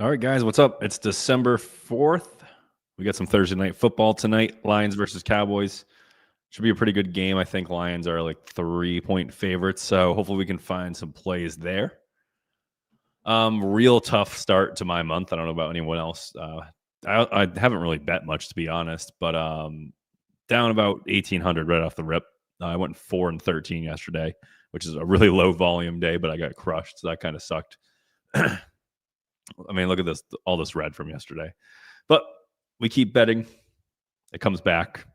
All right, guys, what's up? It's December 4th. We got some Thursday night football tonight. Lions versus Cowboys. Should be a pretty good game. I think Lions are like 3-point favorites, so hopefully we can find some plays there. Real tough start to my month. I don't know about anyone else. I haven't really bet much, to be honest, but down about 1,800 right off the rip. I went 4-13 yesterday, which is a really low volume day, but I got crushed, so that kind of sucked. I mean, look at this, all this red from yesterday. But we keep betting. It comes back.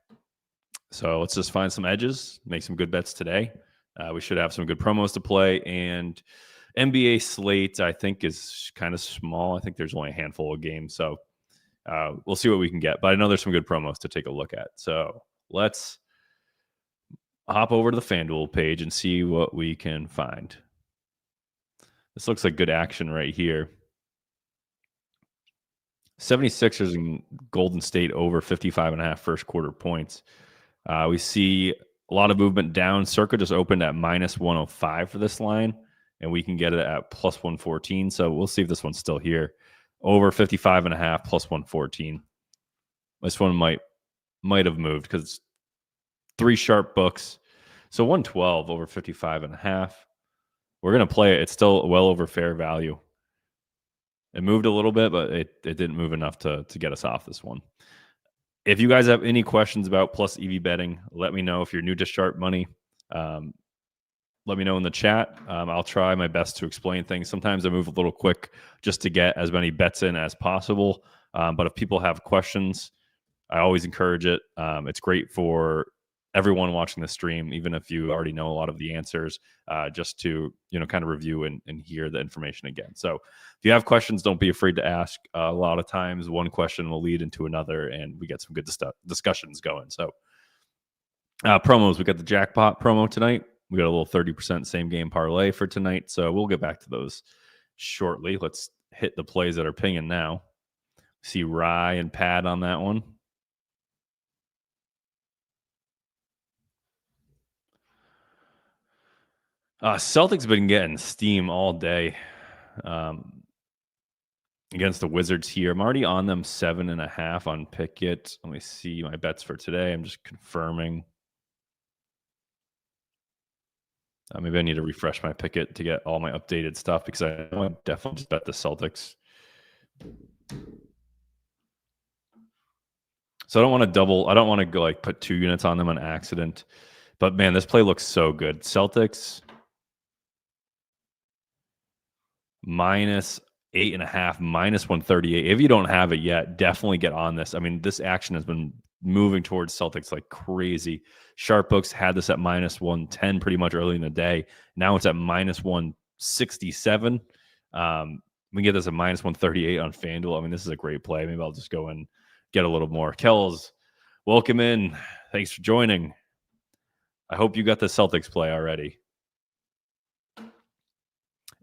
So let's just find some edges, make some good bets today. We should have some good promos to play. And NBA slate, I think, is kind of small. I think there's only a handful of games. So we'll see what we can get. But I know there's some good promos to take a look at. So let's hop over to the FanDuel page and see what we can find. This looks like good action right here. 76ers and Golden State over 55.5 first quarter points. We see a lot of movement down. Circa just opened at minus 105 for this line, and we can get it at plus 114. So we'll see if this one's still here. Over 55.5 plus 114. This one might have moved because it's 3 sharp books. So 112 over 55.5. We're going to play it. It's still well over fair value. It moved a little bit, but it didn't move enough to get us off this one. If you guys have any questions about plus EV betting, let me know. If you're new to SharpMoney, let me know in the chat. I'll try my best to explain things. Sometimes I move a little quick just to get as many bets in as possible. But if people have questions, I always encourage it. It's great for everyone watching the stream, even if you already know a lot of the answers, just to kind of review and hear the information again. So if you have questions, don't be afraid to ask. A lot of times one question will lead into another and we get some good discussions going. So promos, we got the jackpot promo tonight. We got a little 30% same game parlay for tonight. So we'll get back to those shortly. Let's hit the plays that are pinging now. See Rye and Pad on that one. Celtics been getting steam all day against the Wizards here. I'm already on them 7.5 on Pickett. Let me see my bets for today. I'm just confirming. Maybe I need to refresh my Pickett to get all my updated stuff because I know I definitely just bet the Celtics. So I don't want to double. I don't want to go like put 2 units on them on accident. But man, this play looks so good. Celtics minus 8.5, minus 138. If you don't have it yet, definitely get on this. I mean, this action has been moving towards Celtics like crazy. Sharp books had this at minus 110 pretty much early in the day. Now it's at minus 167. We can get this at minus 138 on FanDuel. I mean, this is a great play. Maybe I'll just go and get a little more. Kells, welcome in. Thanks for joining. I hope you got the Celtics play already.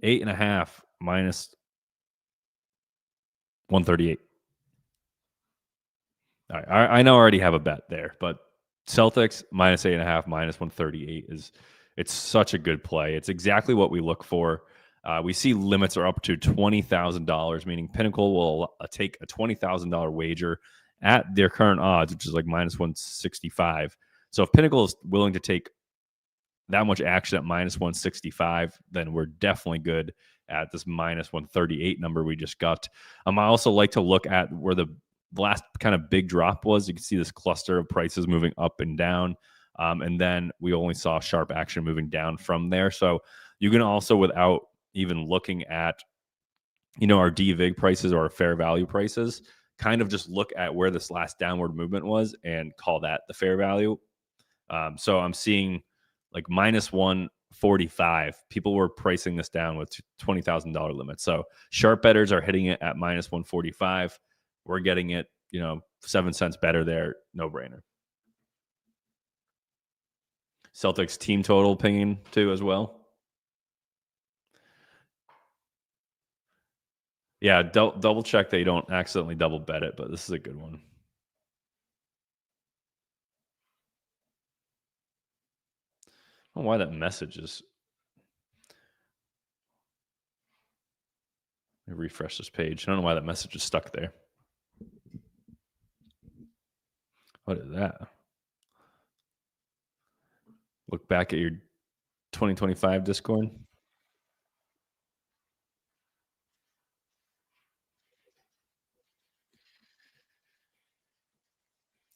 8.5 minus 138. All right, I know I already have a bet there, but Celtics minus 8.5 minus 138 it's such a good play. It's exactly what we look for. We see limits are up to $20,000, meaning Pinnacle will take a $20,000 wager at their current odds, which is like minus 165. So if Pinnacle is willing to take that much action at minus 165, then we're definitely good at this minus 138 number we just got. I also like to look at where the last kind of big drop was. You can see this cluster of prices moving up and down. And then we only saw sharp action moving down from there. So you can also, without even looking at, our DVIG prices or our fair value prices, kind of just look at where this last downward movement was and call that the fair value. So I'm seeing like minus 145. People were pricing this down with $20,000 limits. So sharp bettors are hitting it at minus 145. We're getting it, 7 cents better there. No brainer. Celtics team total pinging too as well. Yeah, double check that you don't accidentally double bet it, but this is a good one. I don't know why that message is. Let me refresh this page. I don't know why that message is stuck there. What is that? Look back at your 2025 Discord.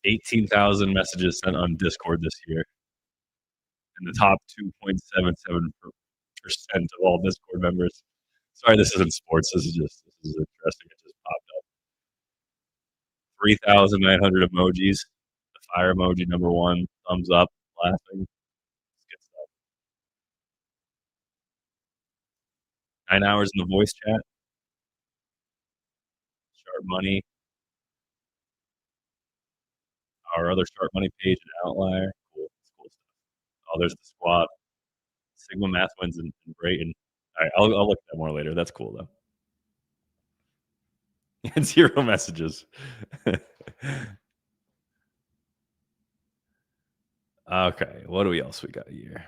18,000 messages sent on Discord this year, and the top 2.77% of all Discord members. Sorry, this isn't sports. This is interesting. It just popped up. 3,900 emojis. The fire emoji, number one. Thumbs up, laughing. Good stuff. 9 hours in the voice chat. Sharp Money. Our other Sharp Money page and outlier. Cool. That's cool stuff. Oh, there's the squad. Sigma Math wins and Brayton. All right, I'll look at that more later. That's cool though. And 0 messages. Okay, what else we got here?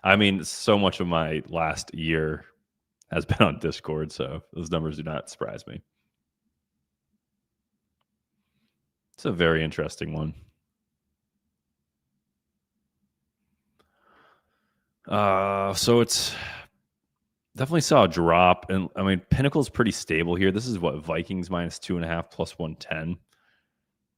I mean, so much of my last year has been on Discord, so those numbers do not surprise me. It's a very interesting one. So it's definitely saw a drop, and I mean, Pinnacle's pretty stable here. This is what Vikings -2.5 plus 110.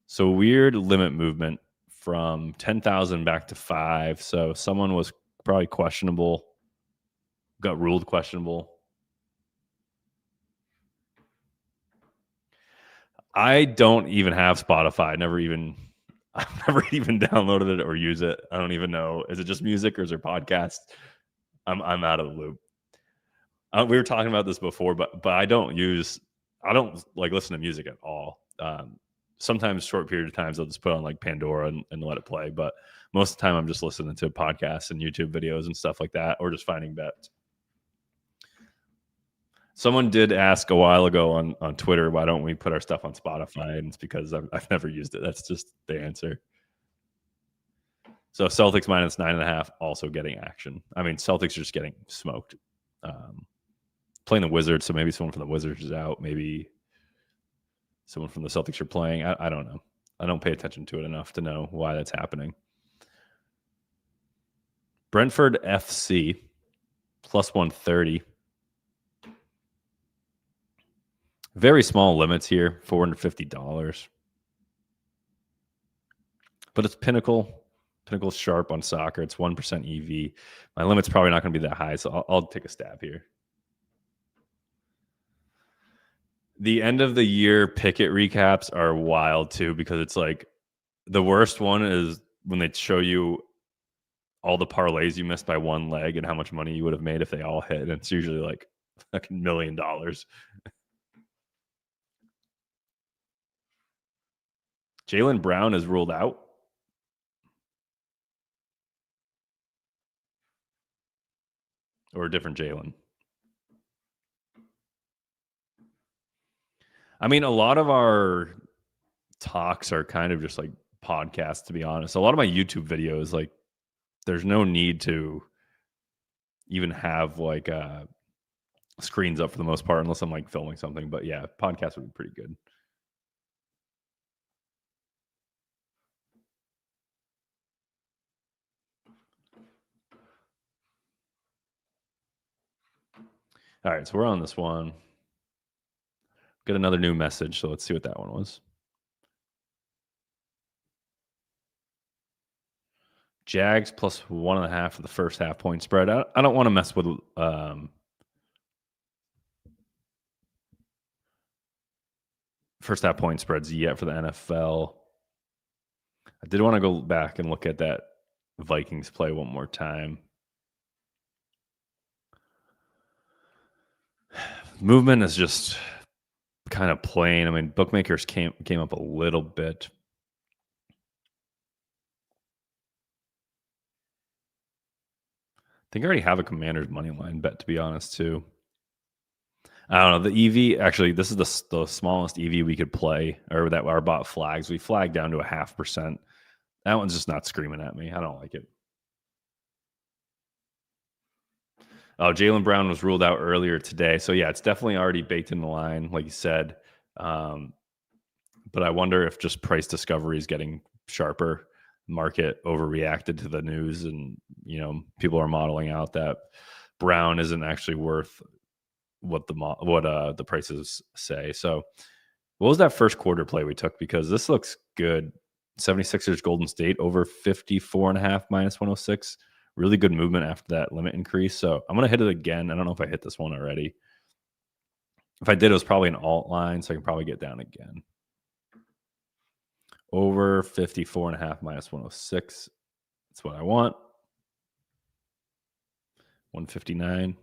So weird limit movement from 10,000 back to 5. So someone was probably questionable, got ruled questionable. I don't even have Spotify. I've never even downloaded it or use it. I don't even know. Is it just music or is there podcasts? I'm out of the loop. We were talking about this before, but I don't like listen to music at all. Sometimes short period of times I'll just put on like Pandora and let it play. But most of the time I'm just listening to podcasts and YouTube videos and stuff like that, or just finding bets. Someone did ask a while ago on Twitter, why don't we put our stuff on Spotify? And it's because I've never used it. That's just the answer. So Celtics -9.5, also getting action. I mean, Celtics are just getting smoked. Playing the Wizards, so maybe someone from the Wizards is out. Maybe someone from the Celtics are playing. I don't know. I don't pay attention to it enough to know why that's happening. Brentford FC +130. Very small limits here, $450. But it's Pinnacle. Pinnacle's sharp on soccer. It's 1% EV. My limit's probably not going to be that high, so I'll take a stab here. The end of the year Pickett recaps are wild too, because it's like the worst one is when they show you all the parlays you missed by one leg and how much money you would have made if they all hit. And it's usually like $1 million. Jaylen Brown is ruled out. Or a different Jaylen. I mean, a lot of our talks are kind of just like podcasts, to be honest. A lot of my YouTube videos, like, there's no need to even have like screens up for the most part, unless I'm like filming something. But yeah, podcasts would be pretty good. All right, so we're on this one. Get another new message, so let's see what that one was. Jags +1.5 for the first half point spread. I don't want to mess with first half point spreads yet for the NFL. I did want to go back and look at that Vikings play one more time. Movement is just kind of plain. I mean, bookmakers came up a little bit. I think I already have a Commanders money line bet, to be honest, too. I don't know. The EV, actually, this is the smallest EV we could play, or that our bot flags. We flagged down to 0.5%. That one's just not screaming at me. I don't like it. Oh, Jaylen Brown was ruled out earlier today. So, yeah, it's definitely already baked in the line, like you said. But I wonder if just price discovery is getting sharper. Market overreacted to the news, and people are modeling out that Brown isn't actually worth what the prices say. So, what was that first quarter play we took? Because this looks good. 76ers Golden State over 54.5 minus 106. Really good movement after that limit increase. So I'm gonna hit it again. I don't know if I hit this one already. If I did, it was probably an alt line, so I can probably get down again. Over 54.5 minus 106. That's what I want. 159.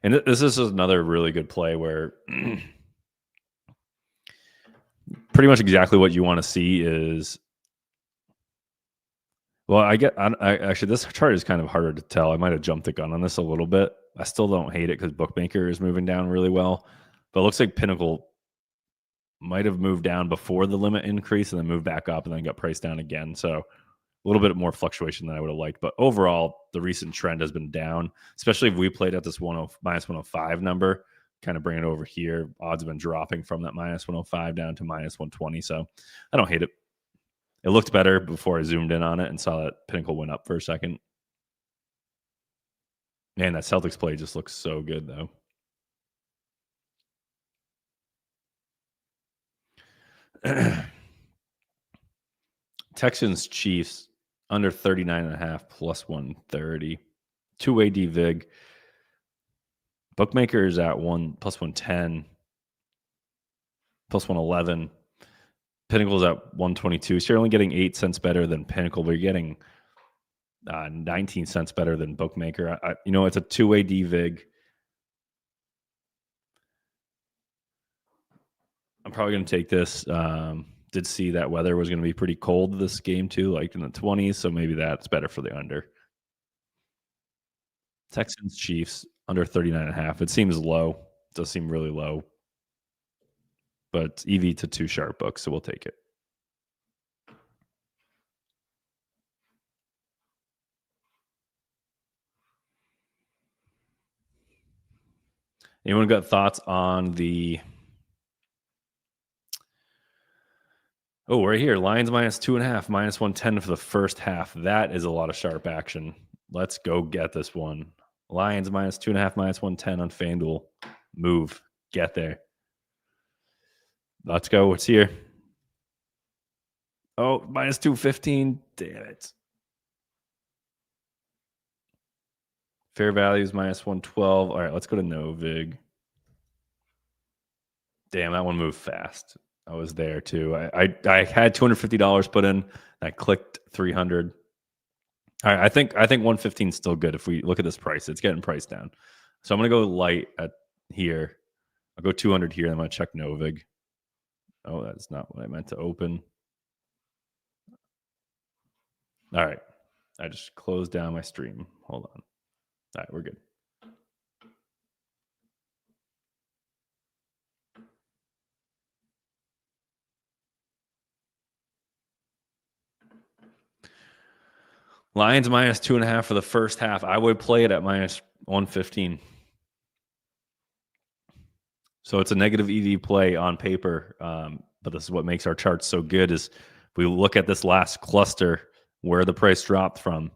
And this is another really good play where pretty much exactly what you want to see is. Well, I actually, this chart is kind of harder to tell. I might have jumped the gun on this a little bit. I still don't hate it because Bookmaker is moving down really well. But it looks like Pinnacle might have moved down before the limit increase and then moved back up and then got priced down again. So a little bit more fluctuation than I would have liked. But overall, the recent trend has been down, especially if we played at this minus 105 number, kind of bring it over here. Odds have been dropping from that minus 105 down to minus 120. So I don't hate it. It looked better before I zoomed in on it and saw that Pinnacle went up for a second. Man, that Celtics play just looks so good, though. Texans Chiefs under 39.5 plus 130. Two-way DVig. Bookmaker is at plus 110, plus 111. Pinnacle's at 122. So you're only getting 8 cents better than Pinnacle, but you're getting 19 cents better than Bookmaker. It's a two-way DVig. I'm probably going to take this. Did see that weather was going to be pretty cold this game too, like in the 20s. So maybe that's better for the under. Texans Chiefs under 39.5. It seems low. It does seem really low. But EV to 2 sharp books, so we'll take it. Anyone got thoughts on the... Oh, right here. Lions minus 2.5, minus 110 for the first half. That is a lot of sharp action. Let's go get this one. Lions minus 2.5, minus 110 on FanDuel. Move. Get there. Let's go. What's here? Oh, minus 215. Damn it. Fair value is minus 112. All right, let's go to Novig. Damn, that one moved fast. I was there too. I had $250 put in. I clicked 300. All right, I think 115 is still good if we look at this price. It's getting priced down. So I'm gonna go light at here. I'll go 200 here. I'm gonna check Novig. Oh, that's not what I meant to open. All right, I just closed down my stream. Hold on. All right, we're good. Lions minus 2.5 for the first half. I would play it at minus 115. So it's a negative EV play on paper, but this is what makes our charts so good is we look at this last cluster where the price dropped from.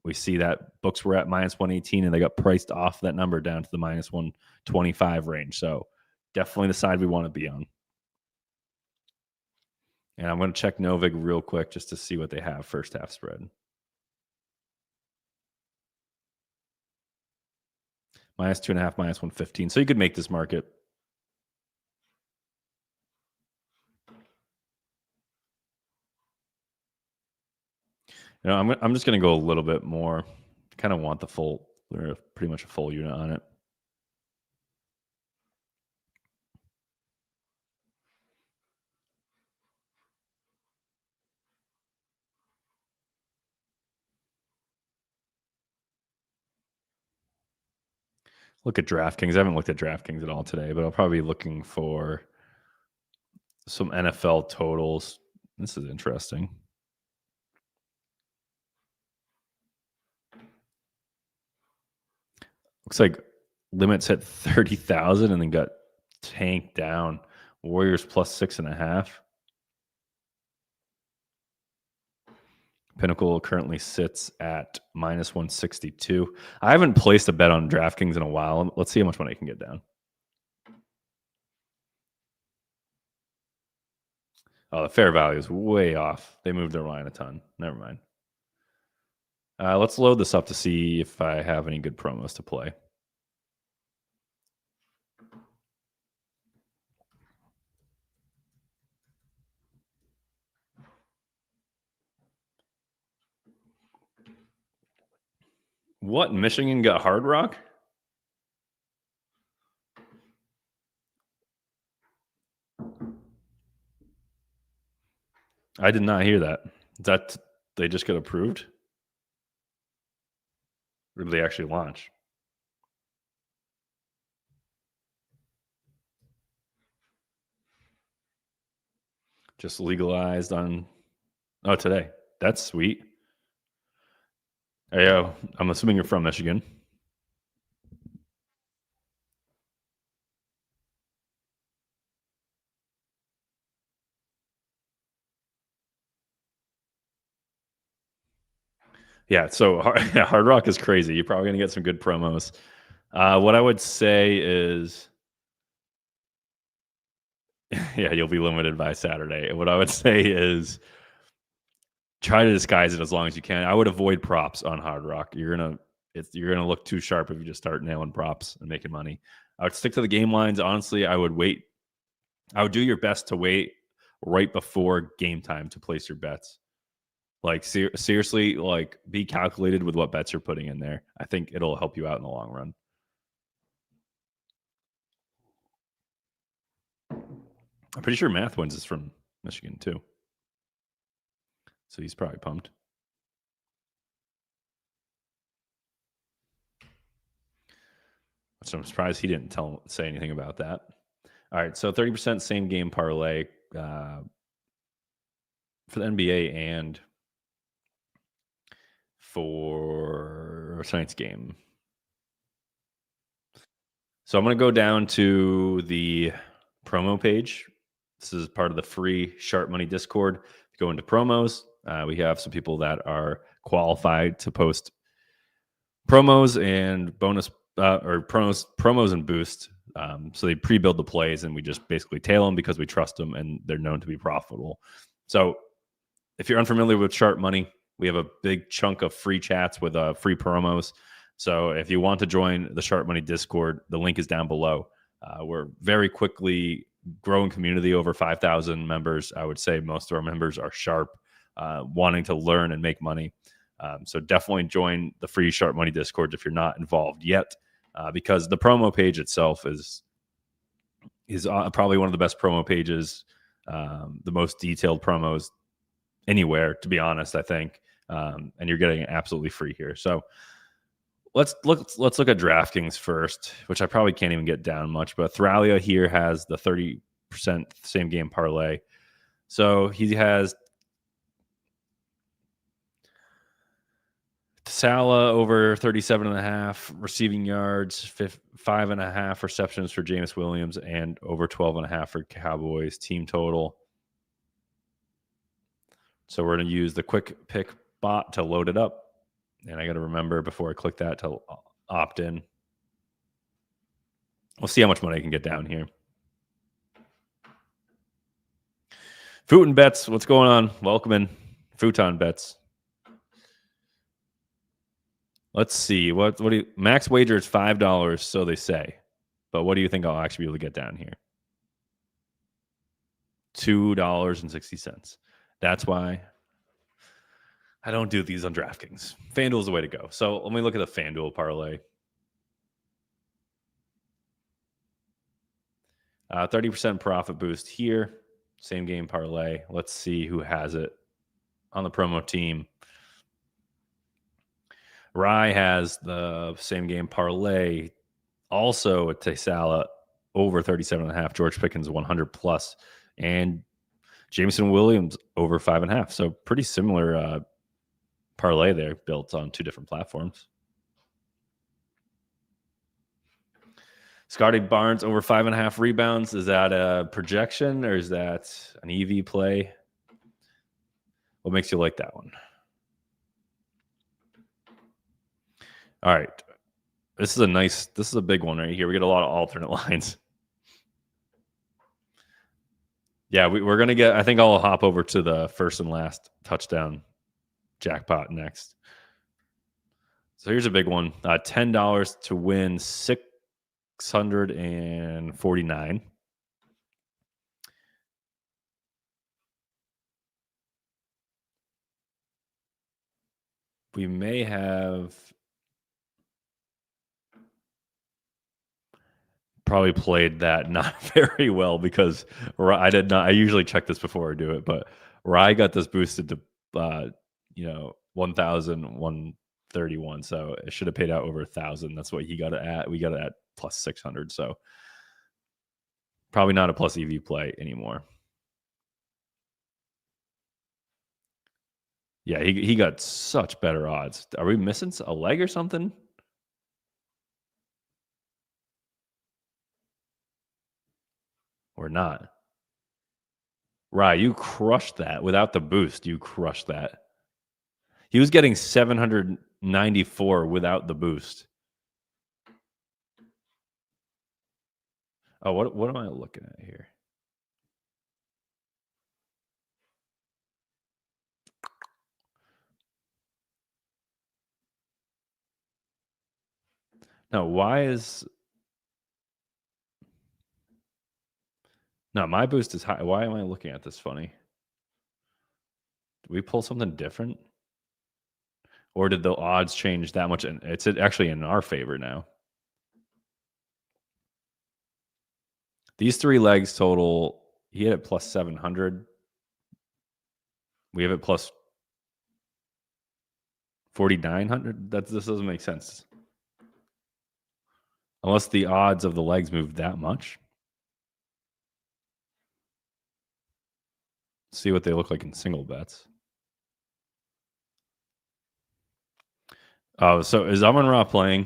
We see that books were at minus 118 and they got priced off that number down to the minus 125 range. So definitely the side we want to be on. And I'm going to check Novig real quick just to see what they have first half spread. Minus 2.5, minus 115. So you could make this market. I'm just going to go a little bit more. Kind of want the full, pretty much a full unit on it. Look at DraftKings. I haven't looked at DraftKings at all today, but I'll probably be looking for some NFL totals. This is interesting. Looks like limits hit 30,000 and then got tanked down. Warriors plus 6.5. Pinnacle currently sits at minus 162. I haven't placed a bet on DraftKings in a while. Let's see how much money I can get down. Oh, the fair value is way off. They moved their line a ton. Never mind. Let's load this up to see if I have any good promos to play. What? Michigan got Hard Rock? I did not hear that. That they just got approved? Or did they actually launch? Just legalized on today. That's sweet. Yeah, I'm assuming you're from Michigan. Yeah, so Hard Rock is crazy. You're probably going to get some good promos. What I would say is, yeah, you'll be limited by Saturday. What I would say is try to disguise it as long as you can. I would avoid props on Hard Rock. You're gonna look too sharp if you just start nailing props and making money. I would stick to the game lines. Honestly, I would wait. I would do your best to wait right before game time to place your bets. Like seriously, like be calculated with what bets you're putting in there. I think it'll help you out in the long run. I'm pretty sure Math Wins is from Michigan too, so he's probably pumped. So I'm surprised he didn't say anything about that. All right, so 30% same game parlay for the NBA and for tonight's game. So I'm going to go down to the promo page. This is part of the free Sharp Money Discord. Go into promos. We have some people that are qualified to post promos and bonus or promos and boost. So they pre-build the plays and we just basically tail them because we trust them and they're known to be profitable. So if you're unfamiliar with Sharp Money, we have a big chunk of free chats with free promos. So if you want to join the Sharp Money Discord, the link is down below. We're very quickly growing community, over 5,000 members. I would say most of our members are sharp, wanting to learn and make money. So definitely join the free Sharp Money Discord if you're not involved yet, because the promo page itself is probably one of the best promo pages, the most detailed promos anywhere, to be honest, I think. And you're getting it absolutely free here. So let's look at DraftKings first, which I probably can't even get down much, but Thralia here has the 30% same game parlay. So he has Salah over 37.5 receiving yards, 5.5 receptions for Jameis Williams, and over 12.5 for Cowboys team total. So we're going to use the quick pick bot to load it up. And I got to remember before I click that to opt in. We'll see how much money I can get down here. Futon Bets, what's going on? Welcome in. Futon Bets. Let's see. What do you, max wager is $5, so they say. But what do you think I'll actually be able to get down here? $2.60. That's why I don't do these on DraftKings. FanDuel is the way to go. So let me look at the FanDuel parlay. 30% profit boost here. Same game parlay. Let's see who has it on the promo team. Rye has the same game parlay. Also, Tesala over 37.5. George Pickens 100 plus, and Jameson Williams over 5.5. So pretty similar parlay there, built on two different platforms. Scotty Barnes over 5.5 rebounds. Is that a projection or is that an EV play? What makes you like that one? All right. This is a big one right here. We get a lot of alternate lines. Yeah, we're going to get, I think I'll hop over to the first and last touchdown jackpot next. So here's a big one. $10 to win 649. We may have probably played that not very well because I did not. I usually check this before I do it, but Rye got this boosted to 1,131. So it should have paid out over 1,000. That's what he got it at. We got it at plus 600. So probably not a plus EV play anymore. Yeah, he got such better odds. Are we missing a leg or something? Or not? Right, you crushed that without the boost. You crushed that. He was getting 794 without the boost. Oh, what am I looking at here? No, my boost is high. Why am I looking at this funny? Did we pull something different? Or did the odds change that much? And it's actually in our favor now. These 3 legs total, he had it plus 700. We have it plus 4,900. This doesn't make sense. Unless the odds of the legs moved that much. See what they look like in single bets. Oh, so is Amon-Ra playing?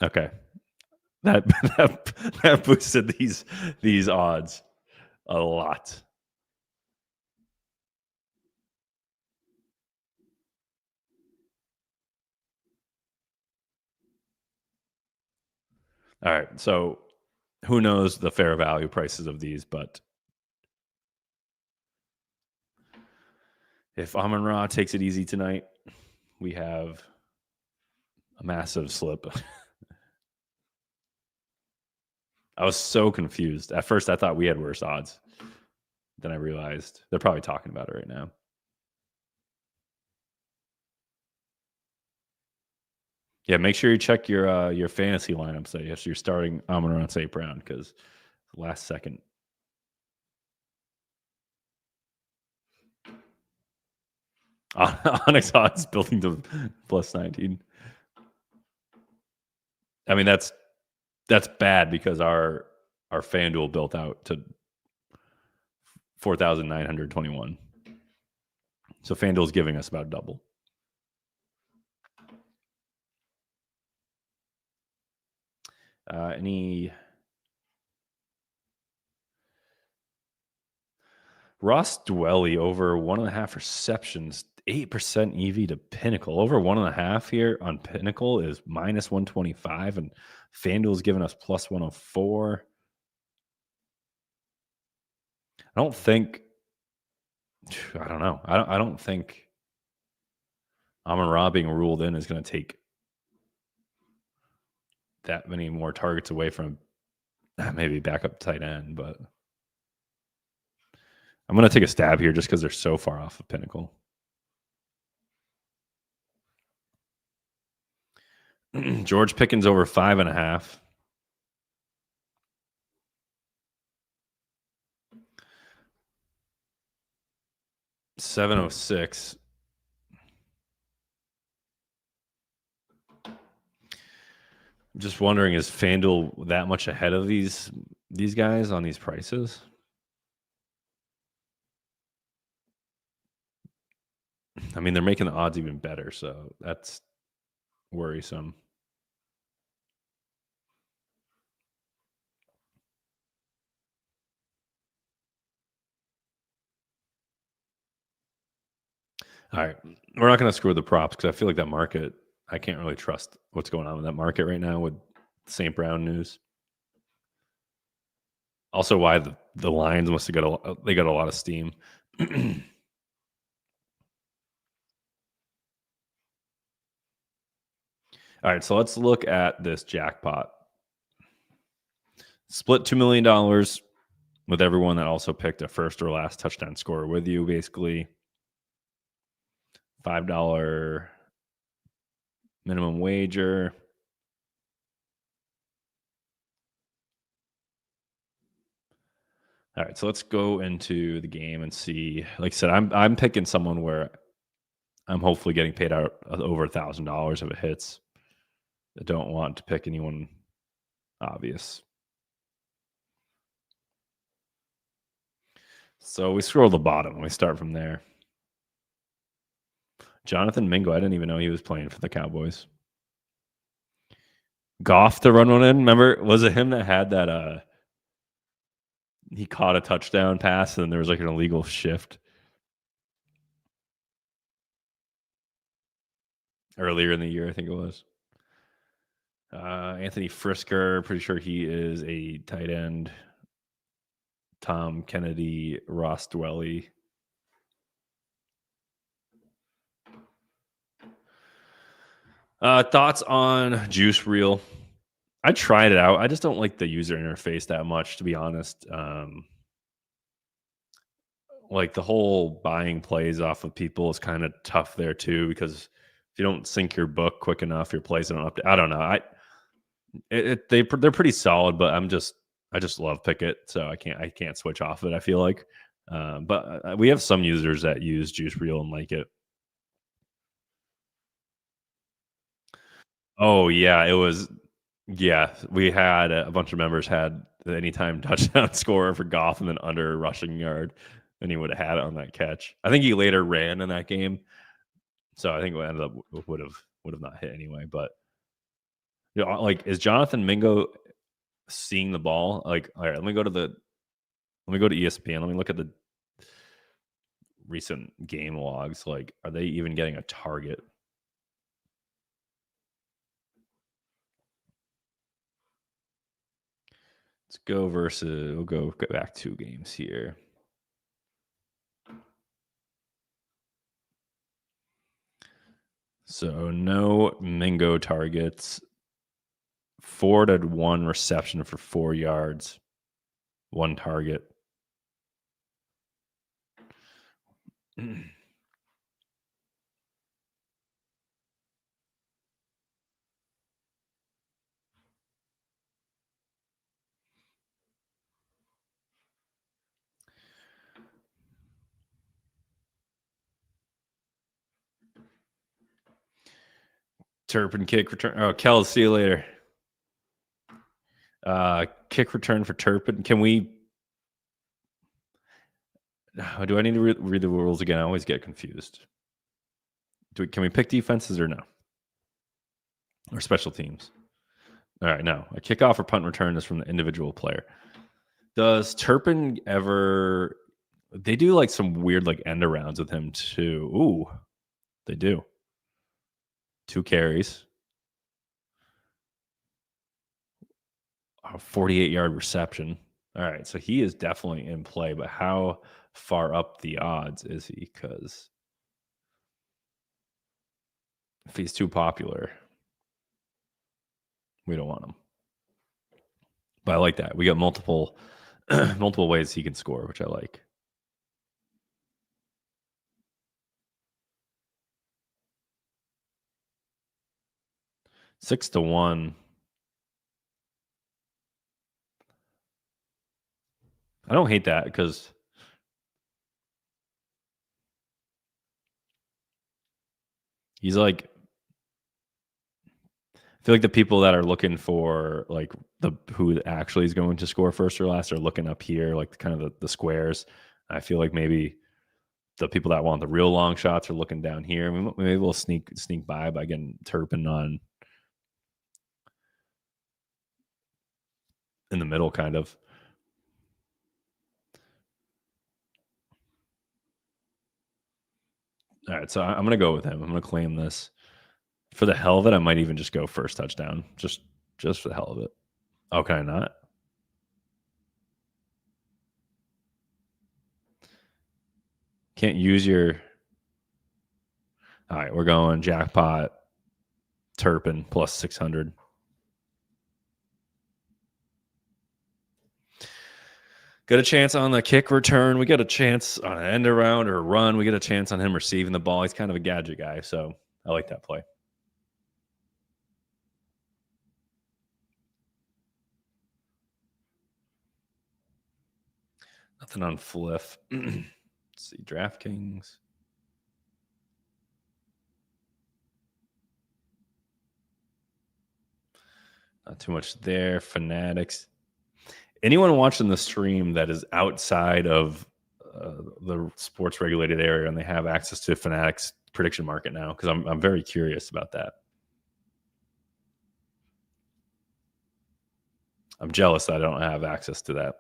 Okay. That boosted these odds a lot. All right. So who knows the fair value prices of these, but if Amon-Ra takes it easy tonight, we have a massive slip. I was so confused. At first, I thought we had worse odds. Then I realized they're probably talking about it right now. Yeah, make sure you check your fantasy lineup. So yes, you're starting Amon-Ra St. Brown because last second. Onyx odds building to plus 19. I mean that's bad because our FanDuel built out to 4,921. So FanDuel's giving us about double. Any Ross Dwelly over 1.5 receptions, 8% EV to Pinnacle. Over 1.5 here on Pinnacle is minus 125, and FanDuel's giving us plus 104. I don't know. I don't think Amon-Ra being ruled in is going to take that many more targets away from maybe backup tight end, but I'm going to take a stab here just because they're so far off of Pinnacle. George Pickens over 5.5. $706. I'm just wondering, is FanDuel that much ahead of these guys on these prices? I mean, they're making the odds even better, so that's worrisome. All right. We're not going to screw the props because I feel like that market, I can't really trust what's going on in that market right now with St. Brown news. Also, why the Lions must have they got a lot of steam. All right, so let's look at this jackpot. Split $2 million with everyone that also picked a first or last touchdown scorer with you, basically. $5 minimum wager. All right, so let's go into the game and see. Like I said, I'm picking someone where I'm hopefully getting paid out over $1,000 if it hits. I don't want to pick anyone obvious. So we scroll to the bottom. We start from there. Jonathan Mingo. I didn't even know he was playing for the Cowboys. Goff to run one in. Remember, was it him that had that? He caught a touchdown pass and there was like an illegal shift earlier in the year. I think it was. Anthony Frisker. Pretty sure he is a tight end. Tom Kennedy, Ross Dwelly. Thoughts on Juice Reel? I tried it out. I just don't like the user interface that much, to be honest. Like the whole buying plays off of people is kind of tough there too, because if you don't sync your book quick enough, your plays don't update. I don't know. They're pretty solid, but I just love Pickett, so I can't switch off it. I feel like, but we have some users that use Juice Reel and like it. Oh yeah, it was. Yeah, we had a bunch of members had the anytime touchdown scorer for Goff and then under rushing yard, and he would have had it on that catch. I think he later ran in that game, so I think it ended up would have not hit anyway. But you know, like, is Jonathan Mingo seeing the ball? Like, all right, let me go to ESPN. Let me look at the recent game logs. Like, are they even getting a target? Let's go versus. We'll go back 2 games here. So no Mingo targets. Ford had 1 reception for 4 yards, 1 target. Turpin kick return. Oh, Kel, see you later. Kick return for Turpin. Can we? Do I need to read the rules again? I always get confused. Can we pick defenses or no? Or special teams? All right, no. A kickoff or punt return is from the individual player. Does Turpin ever? They do like some weird like end arounds with him too. Ooh, they do. 2 carries. A 48-yard reception. All right, so he is definitely in play, but how far up the odds is he? Because if he's too popular, we don't want him. But I like that. We got multiple multiple ways he can score, which I like. Six to 1. I don't hate that because he's like, I feel like the people that are looking for like who actually is going to score first or last are looking up here, like kind of the squares. I feel like maybe the people that want the real long shots are looking down here. Maybe we'll sneak by getting Turpin on in the middle, kind of. All All right, so I'm going to go with him. I'm going to claim this. For the hell of it, I might even just go first touchdown, just for the hell of it. Oh, can I not? Can't use your. All right, we're going jackpot Turpin plus 600. Got a chance on the kick return. We got a chance on an end around or a run. We get a chance on him receiving the ball. He's kind of a gadget guy, so I like that play. Nothing on Fliff. Let's see, DraftKings. Not too much there. Fanatics. Anyone watching the stream that is outside of the sports regulated area and they have access to Fanatics prediction market now? Because I'm very curious about that. I'm jealous that I don't have access to that.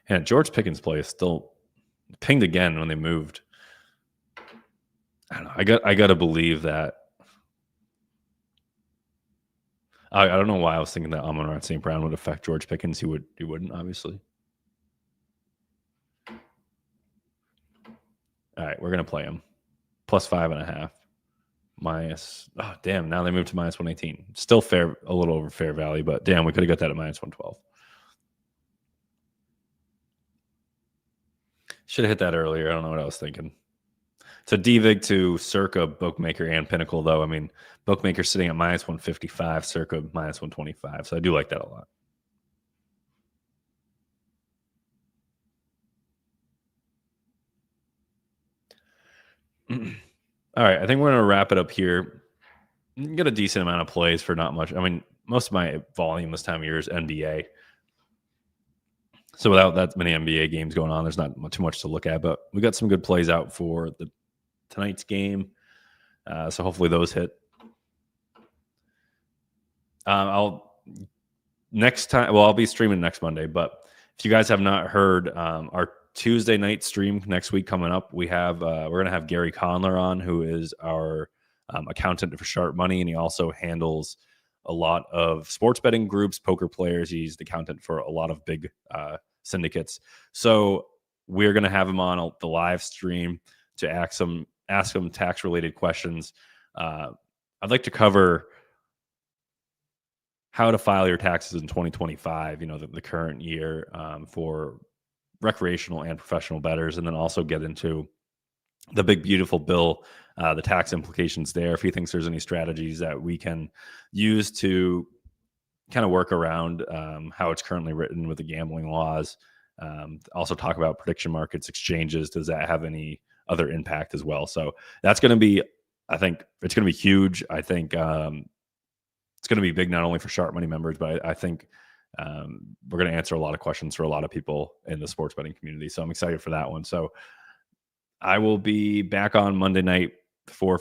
And George Pickens' play is still pinged again when they moved. I don't know. I got to believe that. I don't know why I was thinking that Amon-Ra St. Brown would affect George Pickens. He wouldn't, obviously. All right, we're gonna play him. Plus 5.5. Minus. Oh damn! Now they moved to minus 118. Still fair, a little over fair value, but damn, we could have got that at minus 112. Should have hit that earlier. I don't know what I was thinking. So Novig to Circa, Bookmaker, and Pinnacle, though. I mean, Bookmaker sitting at minus 155, Circa minus 125. So I do like that a lot. All right, I think we're going to wrap it up here. Get a decent amount of plays for not much. I mean, most of my volume this time of year is NBA. So without that many NBA games going on, there's not too much to look at. But we got some good plays out for tonight's game. So hopefully those hit. I'll be streaming next Monday. But if you guys have not heard, our Tuesday night stream next week coming up, we're going to have Gary Conler on, who is our accountant for SharpMoney, and he also handles a lot of sports betting groups, poker players. He's the accountant for a lot of big syndicates. So we're going to have him on the live stream to ask him tax related questions. I'd like to cover how to file your taxes in 2025, the current year, for recreational and professional bettors, and then also get into the big, beautiful bill, the tax implications there, if he thinks there's any strategies that we can use to kind of work around how it's currently written with the gambling laws. Also talk about prediction markets, exchanges. Does that have any other impact as well? So that's going to be, I think it's going to be huge. I think it's going to be big, not only for SharpMoney members, but I think we're going to answer a lot of questions for a lot of people in the sports betting community. So I'm excited for that one. So I will be back on Monday night for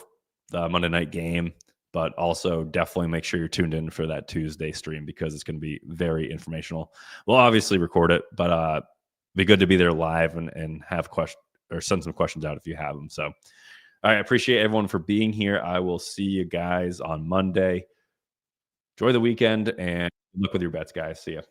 the Monday night game, but also definitely make sure you're tuned in for that Tuesday stream because it's going to be very informational. We'll obviously record it, but be good to be there live and have questions or send some questions out if you have them. So, all right, I appreciate everyone for being here. I will see you guys on Monday. Enjoy the weekend and good luck with your bets, guys. See ya.